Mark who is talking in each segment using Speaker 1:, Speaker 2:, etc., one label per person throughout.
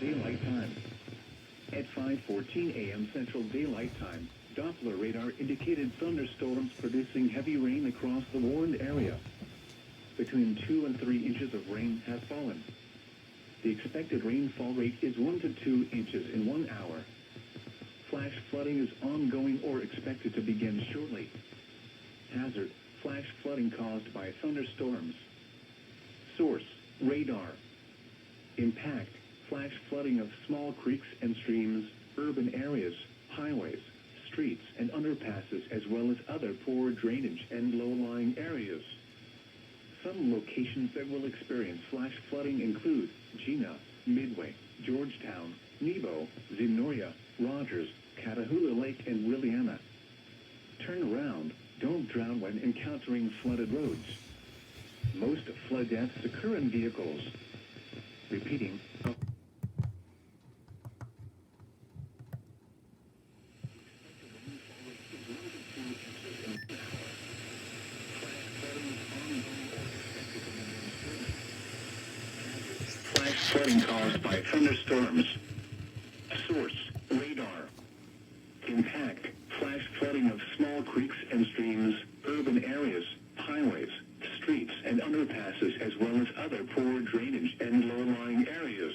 Speaker 1: Daylight Time. At 5:14 a.m. Central Daylight Time, Doppler radar indicated thunderstorms producing heavy rain across the warned area. Between 2 and 3 inches of rain have fallen. The expected rainfall rate is 1 to 2 inches in 1 hour. Flash flooding is ongoing or expected to begin shortly. Hazard: flash flooding caused by thunderstorms. Source: radar. Impact: flash flooding of small creeks and streams, urban areas, highways, streets and underpasses, as well as other poor drainage and low-lying areas. Some locations that will experience flash flooding include Gina, Midway, Georgetown, Nebo, Zenoria, Rogers, Catahoula Lake, and Williana. Turn around. Don't drown when encountering flooded roads. Most flood deaths occur in vehicles. Repeating. Flash flooding caused by thunderstorms. Source: radar. Impact: flash flooding of small creeks and streams, urban areas, highways, streets and underpasses, as well as other poor drainage and low-lying areas.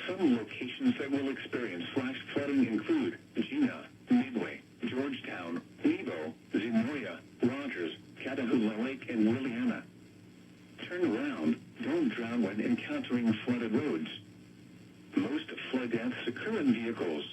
Speaker 1: Some locations that will experience flash flooding include Gina, Midway, Georgetown, Nebo, Zenoria, Rogers, Catahoula Lake, and Williana. Turn around. Don't drown when encountering flooded roads. Most flood deaths occur in vehicles.